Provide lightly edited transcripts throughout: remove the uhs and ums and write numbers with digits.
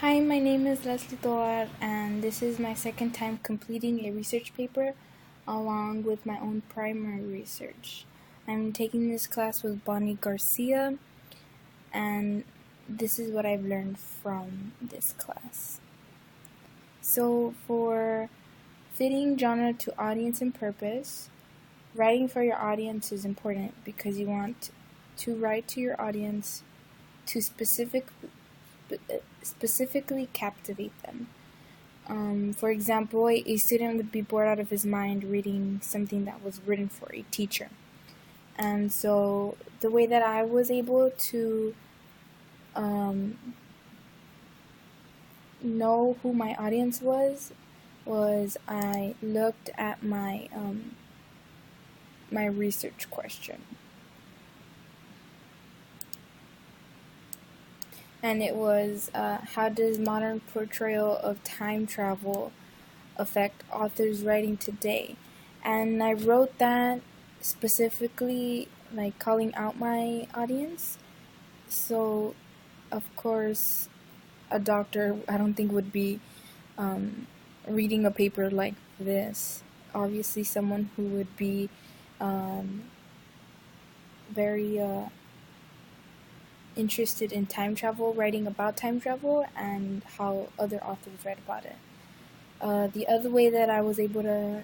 Hi, my name is Leslie Toar, and this is my second time completing a research paper along with my own primary research. I'm taking this class with Bonnie Garcia, and this is what I've learned from this class. So, for fitting genre to audience and purpose, writing for your audience is important because you want to write to your audience to specifically captivate them. For example, a student would be bored out of his mind reading something that was written for a teacher. And so the way that I was able to know who my audience was I looked at my research question. And it was, how does modern portrayal of time travel affect authors writing today? And I wrote that specifically, like, calling out my audience. So, of course, a doctor, I don't think, would be reading a paper like this. Obviously, someone who would be very interested in time travel, writing about time travel, and how other authors write about it. The other way that I was able to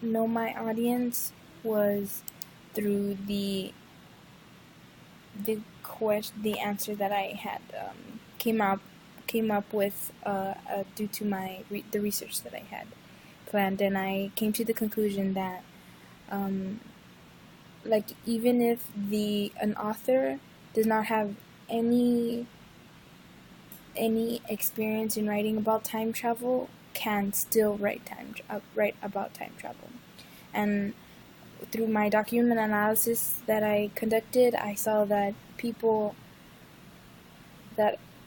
know my audience was through the answer that I had came up with due to the research that I had planned, and I came to the conclusion that like, even if an author does not have any experience in writing about time travel, can still write about time travel. And through my document analysis that I conducted, I saw that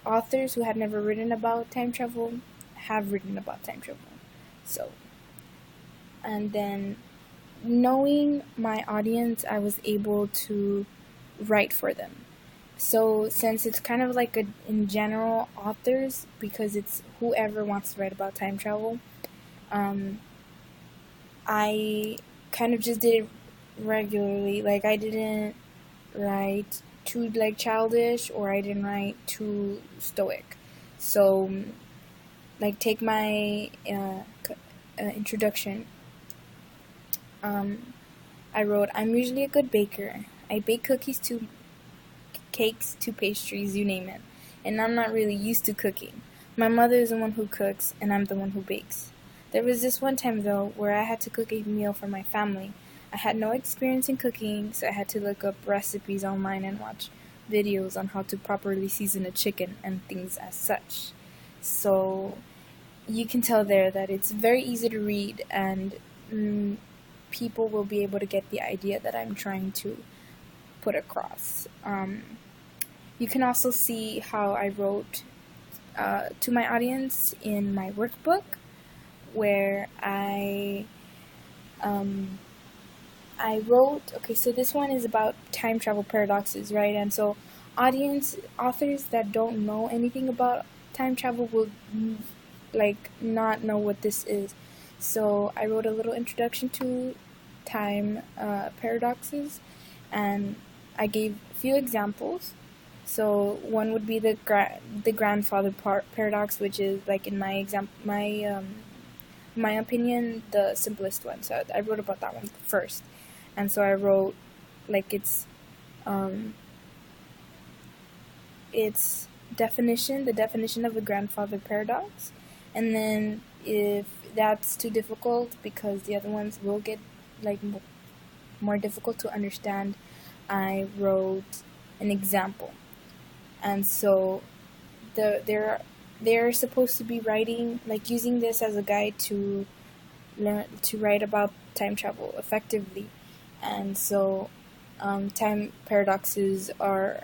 authors who had never written about time travel have written about time travel. So, and then knowing my audience, I was able to write for them. So since it's kind of like in general authors, because it's whoever wants to write about time travel, I kind of just did it regularly. Like, I didn't write too childish, or I didn't write too stoic. So, like, take my introduction. I wrote, I'm usually a good baker. I bake cookies to cakes to pastries, you name it. And I'm not really used to cooking. My mother is the one who cooks, and I'm the one who bakes. There was this one time, though, where I had to cook a meal for my family. I had no experience in cooking, so I had to look up recipes online and watch videos on how to properly season a chicken and things as such. So you can tell there that it's very easy to read, and people will be able to get the idea that I'm trying to put across. You can also see how I wrote to my audience in my workbook, where I wrote, okay, so this one is about time travel paradoxes, right? And so authors that don't know anything about time travel will not know what this is. So I wrote a little introduction to time paradoxes, and I gave a few examples. So one would be the grandfather paradox, which is, like, in my opinion, the simplest one. So I wrote about that one first, and so I wrote, like, its definition, the definition of the grandfather paradox, and then if that's too difficult, because the other ones will get more difficult to understand, I wrote an example. And so they're supposed to be writing, like, using this as a guide to learn to write about time travel effectively. And so time paradoxes are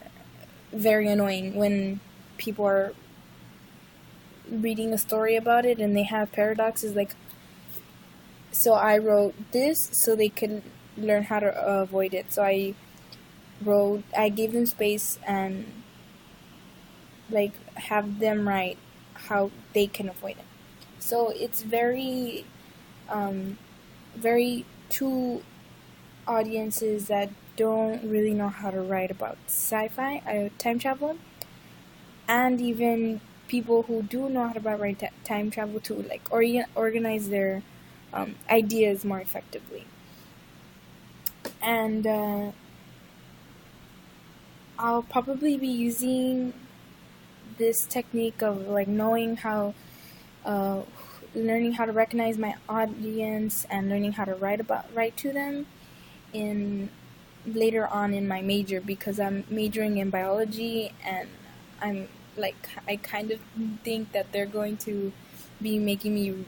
very annoying when people are reading a story about it and they have paradoxes. Like, so I wrote this so they could learn how to avoid it. So I I gave them space and like have them write how they can avoid it. So it's very two audiences that don't really know how to write about sci-fi, time travel, and even people who do know how to write time travel to like organize their ideas more effectively. And I'll probably be using this technique of like uh, learning how to recognize my audience and learning how to write to them in later on in my major, because I'm majoring in biology, and I kind of think that they're going to be making me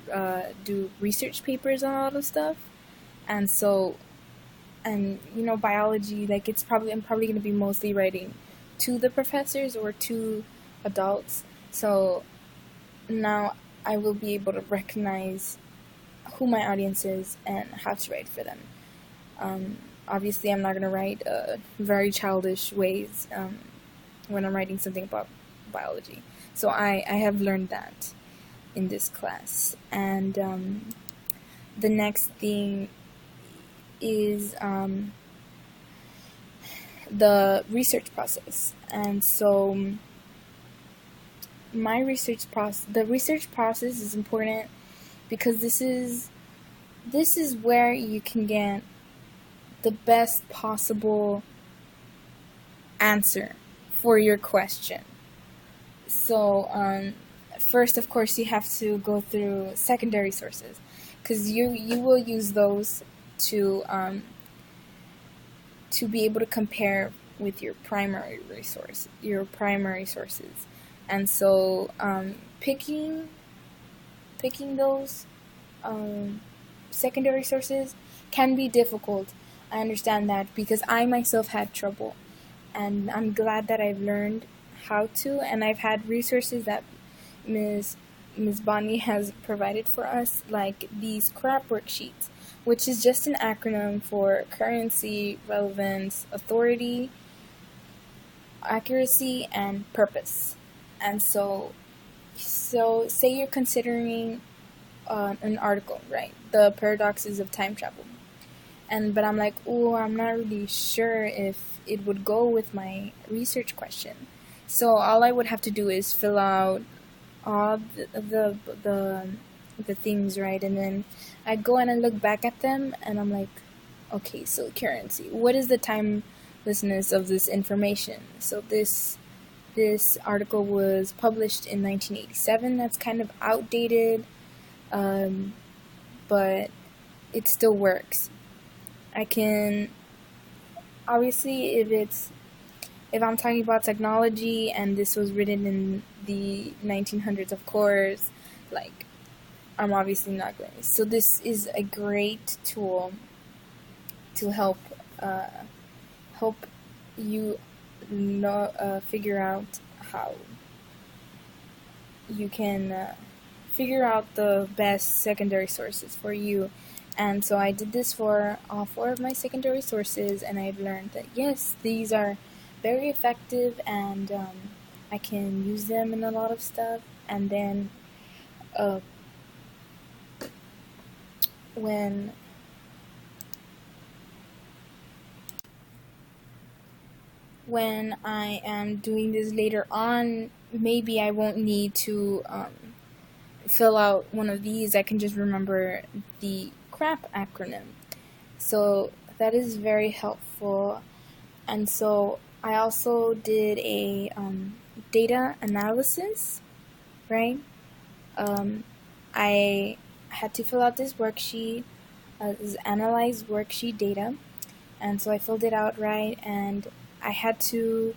do research papers on a lot of stuff, and so, and biology, like I'm probably going to be mostly writing to the professors or to adults. So now I will be able to recognize who my audience is and how to write for them. Obviously, I'm not going to write very childish ways when I'm writing something about biology. So I have learned that in this class. And the next thing is the research process. And so the research process is important because this is where you can get the best possible answer for your question. So first, of course, you have to go through secondary sources, because you will use those to be able to compare with your primary sources. And so picking those secondary sources can be difficult. I understand that, because I myself had trouble, and I'm glad that I've learned how to, and I've had resources that Ms. Bonnie has provided for us, like these CRAP worksheets, which is just an acronym for currency, relevance, authority, accuracy, and purpose. And so say you're considering an article, right? The paradoxes of time travel. But I'm like, oh, I'm not really sure if it would go with my research question. So all I would have to do is fill out all the things, right? And then I go and I look back at them, and I'm like, okay, so currency. What is the timelessness of this information? So this article was published in 1987. That's kind of outdated, but it still works. I can, obviously, if I'm talking about technology and this was written in the 1900s, of course, like, I'm obviously not going to. So this is a great tool to help you figure out how you can figure out the best secondary sources for you. And so I did this for all 4 of my secondary sources, and I've learned that yes, these are very effective, and I can use them in a lot of stuff. And then when I am doing this later on, maybe I won't need to fill out one of these. I can just remember the CRAP acronym. So that is very helpful. And so I also did a data analysis, right? I had to fill out this worksheet, this analyze worksheet data, and so I filled it out, right? And I had to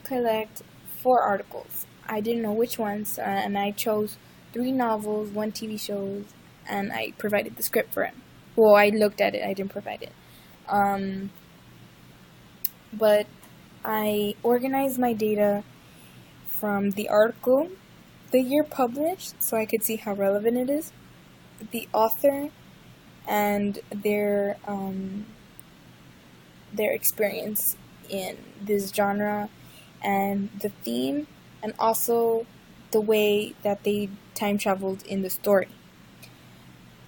collect 4 articles. I didn't know which ones, and I chose 3 novels, 1 TV show, and I provided the script for it. Well, I looked at it, I didn't provide it. But I organized my data from the article, the year published, so I could see how relevant it is, the author, and their their experience in this genre and the theme, and also the way that they time traveled in the story.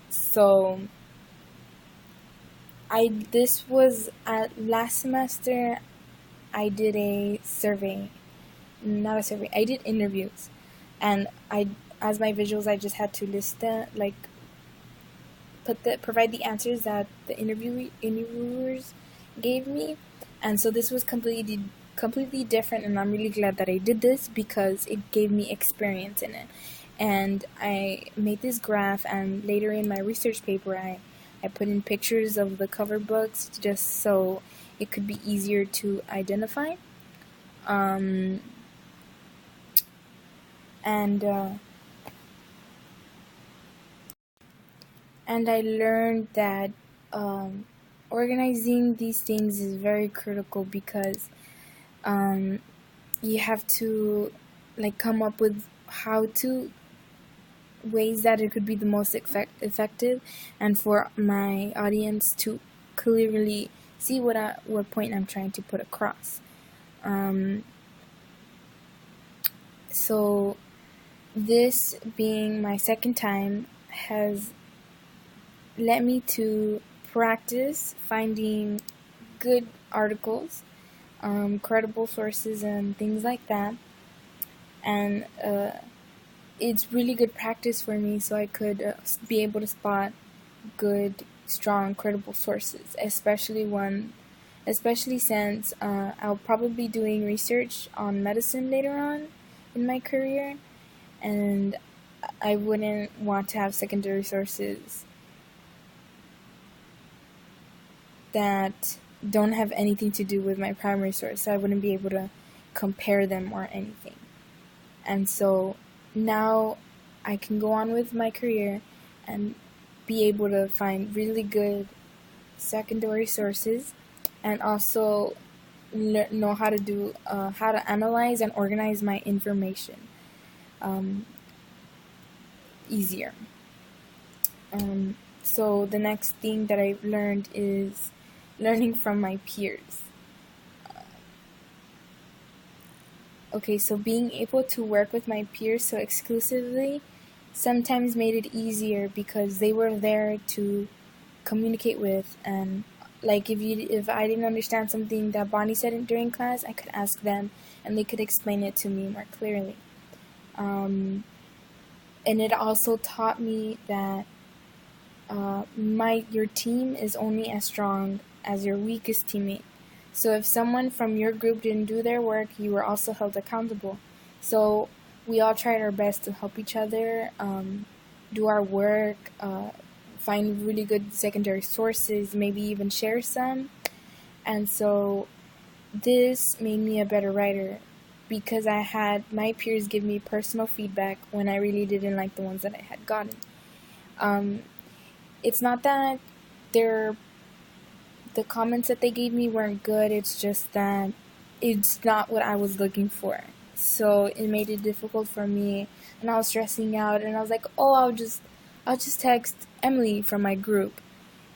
So this was last semester. I did a survey, not a survey. I did interviews, and as my visuals, I just had to list them, like provide the answers that the interviewers gave me, and so this was completely different, and I'm really glad that I did this because it gave me experience in it. And I made this graph, and later in my research paper, I put in pictures of the cover books just so it could be easier to identify. And I learned that organizing these things is very critical because you have to come up with ways that it could be the most effective, and for my audience to clearly see what point I'm trying to put across. So this being my second time has led me to practice finding good articles, credible sources, and things like that. And it's really good practice for me, so I could be able to spot good, strong, credible sources, especially since I'll probably be doing research on medicine later on in my career, and I wouldn't want to have secondary sources that don't have anything to do with my primary source, so I wouldn't be able to compare them or anything. And so now I can go on with my career and be able to find really good secondary sources, and also know how to analyze and organize my information easier. So the next thing that I've learned is learning from my peers. Okay, so being able to work with my peers so exclusively sometimes made it easier because they were there to communicate with, and if I didn't understand something that Bonnie said during class, I could ask them and they could explain it to me more clearly. And it also taught me that your team is only as strong as your weakest teammate. So if someone from your group didn't do their work, you were also held accountable. So we all tried our best to help each other, do our work, find really good secondary sources, maybe even share some. And so this made me a better writer because I had my peers give me personal feedback when I really didn't like the ones that I had gotten. It's not that the comments that they gave me weren't good, it's just that it's not what I was looking for. So it made it difficult for me, and I was stressing out, and I was like, oh, I'll just text Emily from my group.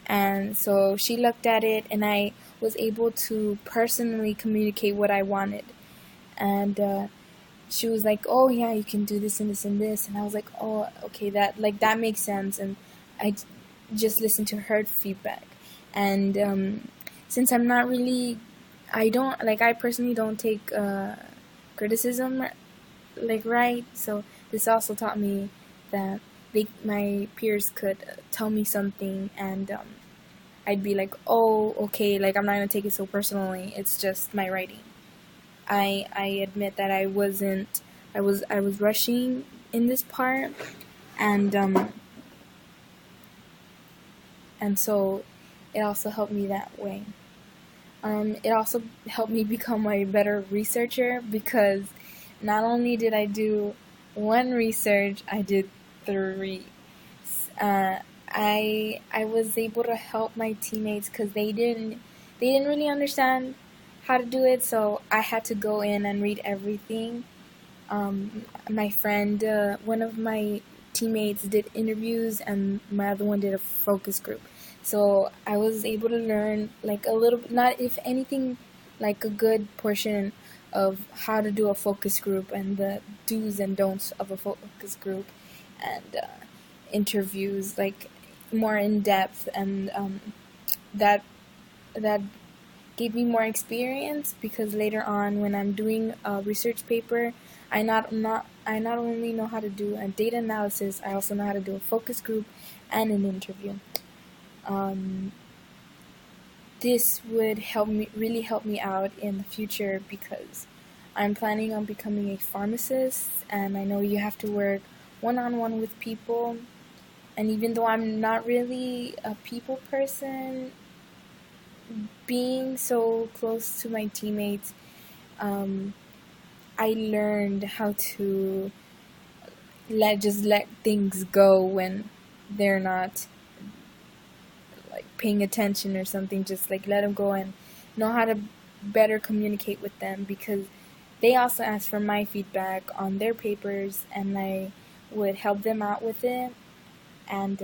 And so she looked at it, and I was able to personally communicate what I wanted. And she was like, oh yeah, you can do this and this and this. And I was like, oh, okay, that makes sense. And I just listened to her feedback. And since I'm not really, I personally don't take criticism right. So this also taught me that my peers could tell me something, and I'd be like, oh, okay, I'm not gonna take it so personally. It's just my writing. I admit that I was rushing in this part, and so it also helped me that way. It also helped me become a better researcher because not only did I do one research, I did 3. I was able to help my teammates because they didn't really understand how to do it, so I had to go in and read everything. My friend, one of my teammates did interviews, and my other one did a focus group. So I was able to learn like a little, not if anything, like a good portion of how to do a focus group and the do's and don'ts of a focus group, and interviews, like more in depth, and that that gave me more experience, because later on when I'm doing a research paper, I not only know how to do a data analysis, I also know how to do a focus group and an interview. Um, this would really help me out in the future, because I'm planning on becoming a pharmacist, and I know you have to work one-on-one with people. And even though I'm not really a people person, being so close to my teammates, um, I learned how to let things go when they're not like paying attention or something. Just like let them go, and know how to better communicate with them, because they also asked for my feedback on their papers, and I would help them out with it. And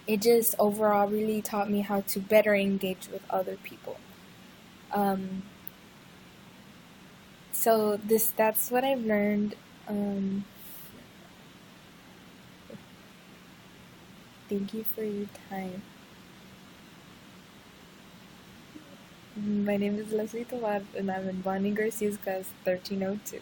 it just overall really taught me how to better engage with other people. Um, so that's what I've learned. Thank you for your time. My name is Leslie Tovar, and I'm in Bonnie Garcia's class 1302.